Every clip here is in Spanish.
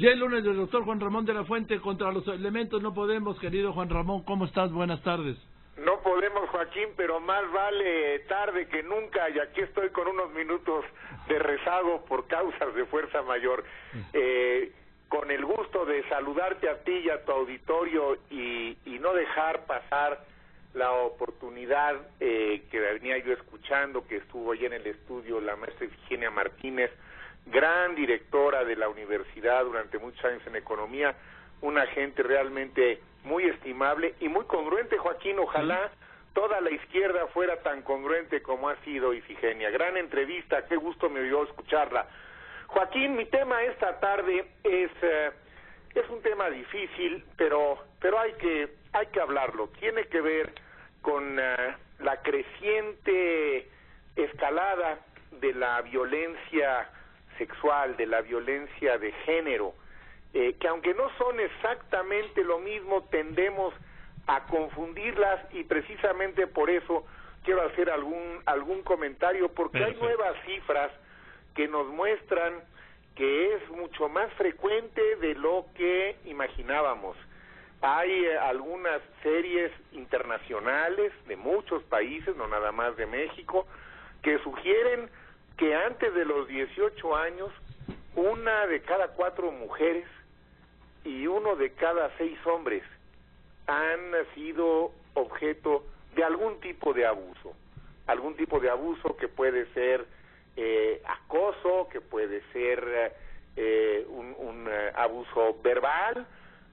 Ya el lunes del doctor Juan Ramón de la Fuente, contra los elementos no podemos, querido Juan Ramón, ¿cómo estás? Buenas tardes. No podemos, Joaquín, pero más vale tarde que nunca, y aquí estoy con unos minutos de rezago por causas de fuerza mayor. Con el gusto de saludarte a ti y a tu auditorio y no dejar pasar la oportunidad que venía yo escuchando, que estuvo allí en el estudio la maestra Ifigenia Martínez, gran directora de la universidad durante muchos años en economía, una gente realmente muy estimable y muy congruente, Joaquín. Ojalá toda la izquierda fuera tan congruente como ha sido Ifigenia. Gran entrevista, qué gusto me dio escucharla. Joaquín, mi tema esta tarde es un tema difícil, pero hay que hablarlo. Tiene que ver con la creciente escalada de la violencia sexual, de la violencia de género, que aunque no son exactamente lo mismo, tendemos a confundirlas, y precisamente por eso quiero hacer algún comentario, porque hay nuevas cifras que nos muestran que es mucho más frecuente de lo que imaginábamos. Hay algunas series internacionales de muchos países, no nada más de México, que sugieren que antes de los 18 años, 1 de cada 4 mujeres y 1 de cada 6 hombres han sido objeto de algún tipo de abuso que puede ser acoso, que puede ser un abuso verbal,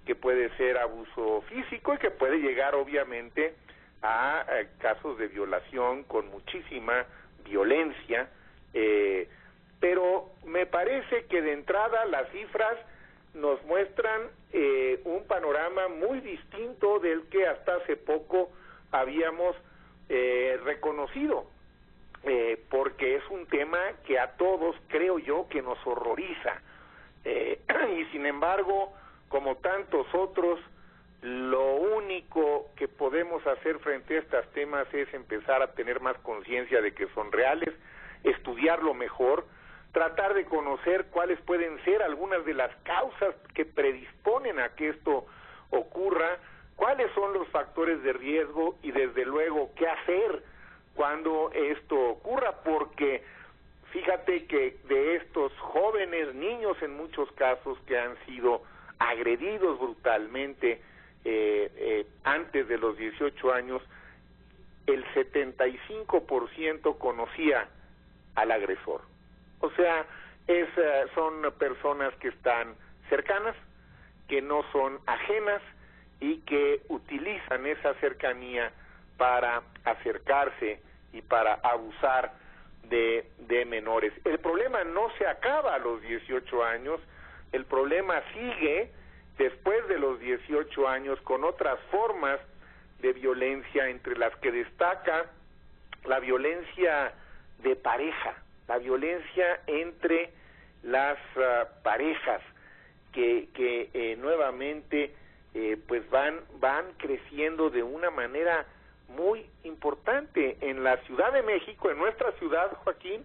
que puede ser abuso físico y que puede llegar obviamente a casos de violación con muchísima violencia, pero me parece que de entrada las cifras nos muestran un panorama muy distinto del que hasta hace poco habíamos reconocido, porque es un tema que a todos, creo yo, que nos horroriza, y sin embargo, como tantos otros, lo único que podemos hacer frente a estos temas es empezar a tener más conciencia de que son reales, estudiarlo mejor, tratar de conocer cuáles pueden ser algunas de las causas que predisponen a que esto ocurra, cuáles son los factores de riesgo y desde luego qué hacer cuando esto ocurra, porque fíjate que de estos jóvenes, niños en muchos casos, que han sido agredidos brutalmente antes de los 18 años, el 75% conocía al agresor. O sea, son personas que están cercanas, que no son ajenas y que utilizan esa cercanía para acercarse y para abusar de menores. El problema no se acaba a los 18 años, el problema sigue después de los 18 años con otras formas de violencia, entre las que destaca la violencia de pareja, la violencia entre las parejas que nuevamente pues van creciendo de una manera muy importante. En la Ciudad de México, en nuestra ciudad, Joaquín,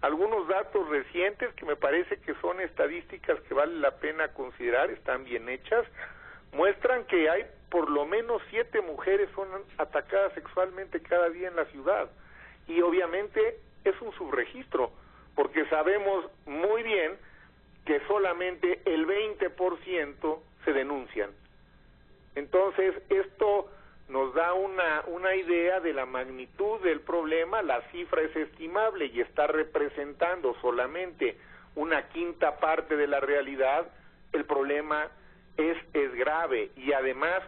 algunos datos recientes que me parece que son estadísticas que vale la pena considerar, están bien hechas, muestran que hay por lo menos 7 mujeres son atacadas sexualmente cada día en la ciudad, y obviamente es un subregistro, porque sabemos muy bien que solamente el 20% se denuncian. Entonces esto nos da una idea de la magnitud del problema. La cifra es estimable y está representando solamente 1/5 parte de la realidad. El problema es grave, y además,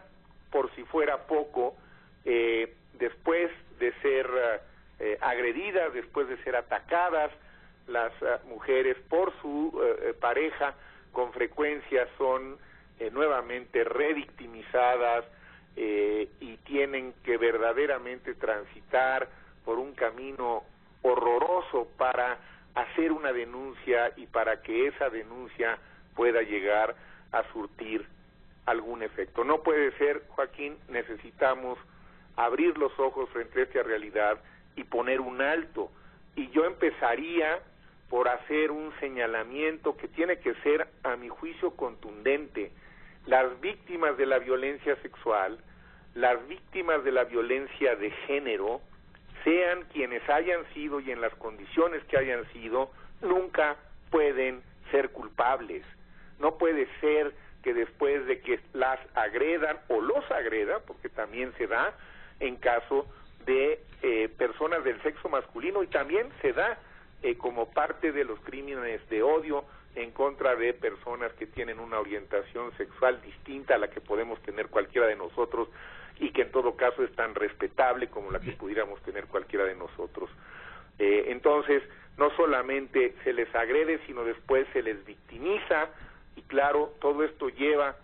por si fuera poco, después de ser agredidas, después de ser atacadas, las mujeres por su pareja con frecuencia son nuevamente revictimizadas, y tienen que verdaderamente transitar por un camino horroroso para hacer una denuncia y para que esa denuncia pueda llegar a surtir algún efecto. No puede ser, Joaquín, necesitamos abrir los ojos frente a esta realidad y poner un alto. Y yo empezaría por hacer un señalamiento que tiene que ser, a mi juicio, contundente. Las víctimas de la violencia sexual, las víctimas de la violencia de género, sean quienes hayan sido y en las condiciones que hayan sido, nunca pueden ser culpables. No puede ser que después de que las agredan o los agreda, porque también se da en caso de personas del sexo masculino, y también se da como parte de los crímenes de odio en contra de personas que tienen una orientación sexual distinta a la que podemos tener cualquiera de nosotros, y que en todo caso es tan respetable como la que pudiéramos tener cualquiera de nosotros. Entonces, no solamente se les agrede, sino después se les victimiza, y claro, todo esto lleva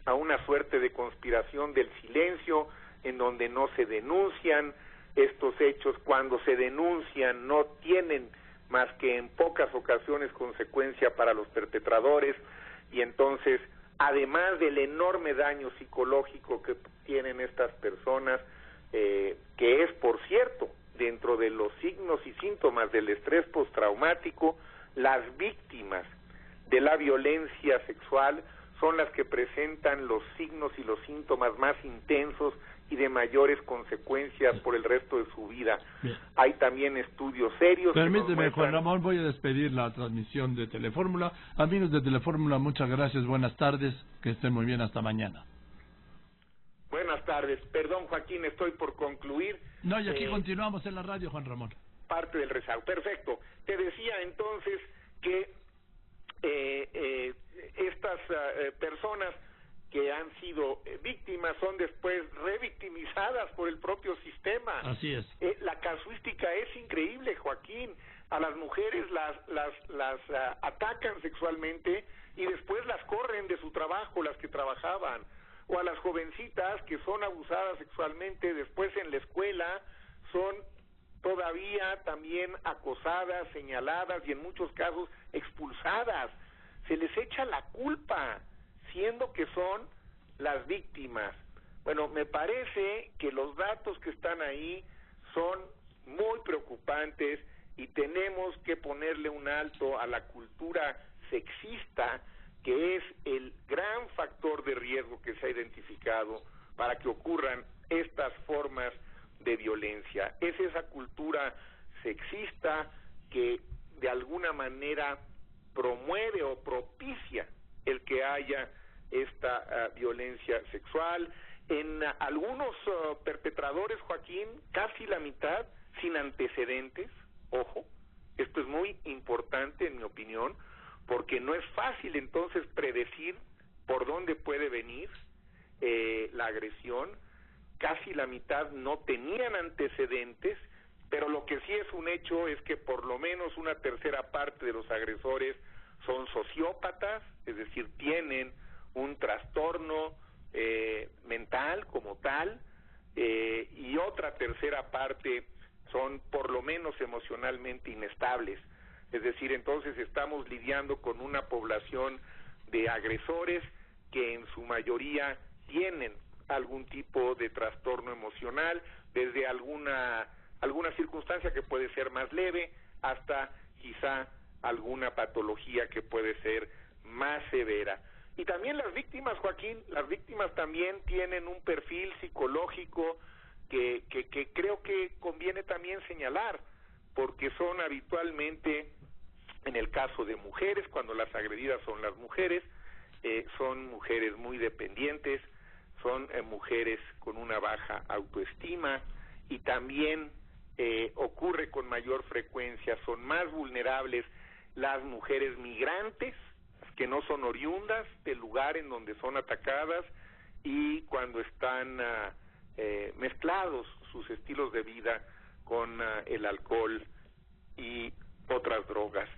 a una suerte de conspiración del silencio, en donde no se denuncian estos hechos. Cuando se denuncian no tienen más que en pocas ocasiones consecuencia para los perpetradores, y entonces, además del enorme daño psicológico que tienen estas personas, que es, por cierto, dentro de los signos y síntomas del estrés postraumático, las víctimas de la violencia sexual son las que presentan los signos y los síntomas más intensos y de mayores consecuencias por el resto de su vida. Bien. Hay también estudios serios. Permíteme, Juan Ramón, voy a despedir la transmisión de Telefórmula. Amigos de Telefórmula, muchas gracias, buenas tardes, que estén muy bien, hasta mañana. Buenas tardes. Perdón, Joaquín, estoy por concluir. No, y aquí continuamos en la radio, Juan Ramón. Parte del rezago. Perfecto. Te decía entonces que estas personas que han sido víctimas son después revictimizadas por el propio sistema. Así es. La casuística es increíble, Joaquín. A las mujeres las atacan sexualmente y después las corren de su trabajo, las que trabajaban. O a las jovencitas que son abusadas sexualmente, después en la escuela son todavía también acosadas, señaladas y en muchos casos expulsadas. Se les echa la culpa, siendo que son las víctimas. Bueno, me parece que los datos que están ahí son muy preocupantes y tenemos que ponerle un alto a la cultura sexista, que es el gran factor de riesgo que se ha identificado para que ocurran estas formas de violencia. Es esa cultura sexista que de alguna manera promueve o propicia el que haya esta violencia sexual. En algunos perpetradores, Joaquín, casi la mitad sin antecedentes. Ojo, esto es muy importante en mi opinión, porque no es fácil entonces predecir por dónde puede venir la agresión. Casi la mitad no tenían antecedentes, pero lo que sí es un hecho es que por lo menos una tercera parte de los agresores son sociópatas, es decir, tienen un trastorno mental como tal, y otra tercera parte son por lo menos emocionalmente inestables. Es decir, entonces estamos lidiando con una población de agresores que en su mayoría tienen algún tipo de trastorno emocional, desde alguna circunstancia que puede ser más leve hasta quizá alguna patología que puede ser más severa. Y también las víctimas, Joaquín, las víctimas también tienen un perfil psicológico que creo que conviene también señalar, porque son habitualmente, en el caso de mujeres, cuando las agredidas son las mujeres, son mujeres muy dependientes, son mujeres con una baja autoestima, y también ocurre con mayor frecuencia, son más vulnerables las mujeres migrantes, que no son oriundas del lugar en donde son atacadas, y cuando están mezclados sus estilos de vida con el alcohol y otras drogas.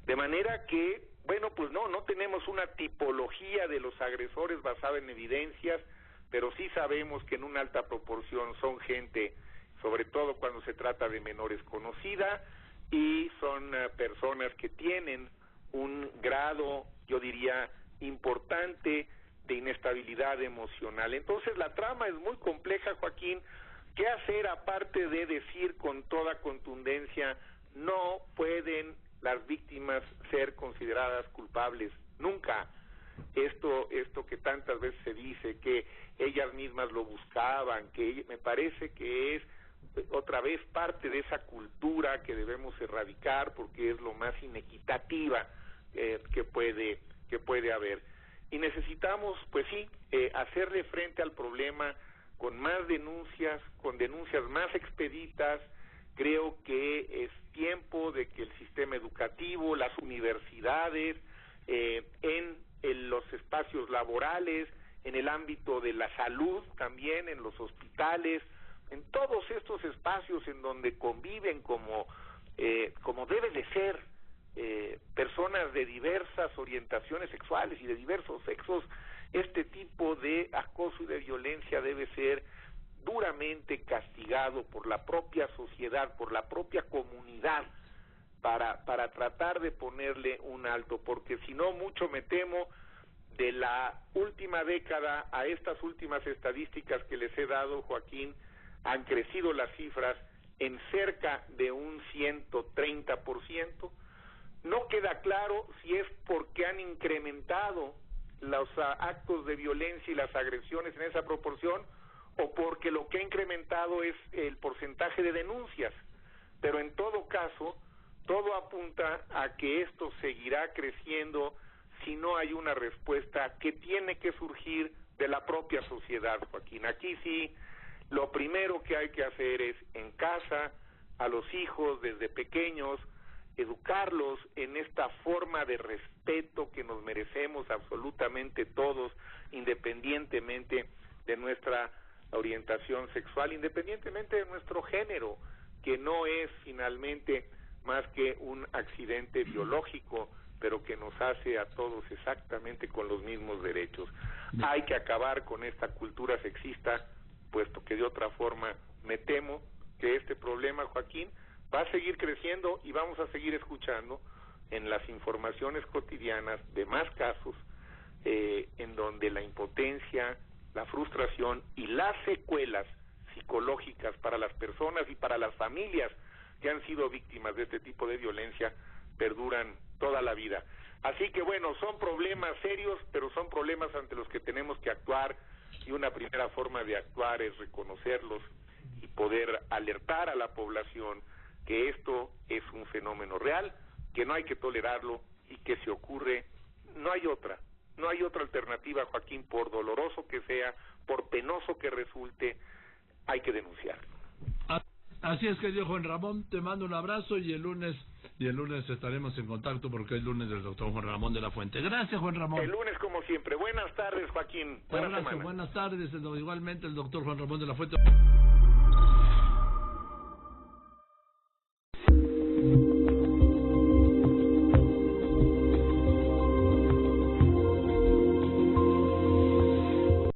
De manera que, bueno, pues no tenemos una tipología de los agresores basada en evidencias, pero sí sabemos que en una alta proporción son gente, sobre todo cuando se trata de menores, conocida, y son personas que tienen un grado, yo diría, importante de inestabilidad emocional. Entonces la trama es muy compleja, Joaquín. ¿Qué hacer aparte de decir con toda contundencia no pueden las víctimas ser consideradas culpables, nunca. Esto que tantas veces se dice, que ellas mismas lo buscaban, me parece que es otra vez parte de esa cultura que debemos erradicar, porque es lo más inequitativa que puede haber. Y necesitamos, pues sí, hacerle frente al problema con más denuncias, con denuncias más expeditas. Creo que es tiempo de que el sistema educativo, las universidades, en los espacios laborales, en el ámbito de la salud también, en los hospitales, en todos estos espacios en donde conviven como debe de ser personas de diversas orientaciones sexuales y de diversos sexos, este tipo de acoso y de violencia debe ser duramente castigado por la propia sociedad, por la propia comunidad, para tratar de ponerle un alto, porque si no, mucho me temo, de la última década a estas últimas estadísticas que les he dado, Joaquín, han crecido las cifras en cerca de un 130%. No queda claro si es porque han incrementado los actos de violencia y las agresiones en esa proporción, o porque lo que ha incrementado es el porcentaje de denuncias. Pero en todo caso, todo apunta a que esto seguirá creciendo si no hay una respuesta que tiene que surgir de la propia sociedad, Joaquín. Aquí sí, lo primero que hay que hacer es, en casa, a los hijos desde pequeños, educarlos en esta forma de respeto que nos merecemos absolutamente todos, independientemente de nuestra orientación sexual, independientemente de nuestro género, que no es finalmente más que un accidente biológico, pero que nos hace a todos exactamente con los mismos derechos. Hay que acabar con esta cultura sexista, puesto que de otra forma me temo que este problema, Joaquín, va a seguir creciendo y vamos a seguir escuchando en las informaciones cotidianas de más casos en donde la impotencia, la frustración y las secuelas psicológicas para las personas y para las familias que han sido víctimas de este tipo de violencia perduran toda la vida. Así que bueno, son problemas serios, pero son problemas ante los que tenemos que actuar, y una primera forma de actuar es reconocerlos y poder alertar a la población que esto es un fenómeno real, que no hay que tolerarlo y que si ocurre, no hay otra alternativa, Joaquín, por doloroso que sea, por penoso que resulte, hay que denunciarlo. Así es, querido Juan Ramón, te mando un abrazo y el lunes estaremos en contacto porque es lunes del doctor Juan Ramón de la Fuente. Gracias, Juan Ramón. El lunes como siempre. Buenas tardes, Joaquín. Buenas tardes, igualmente el doctor Juan Ramón de la Fuente.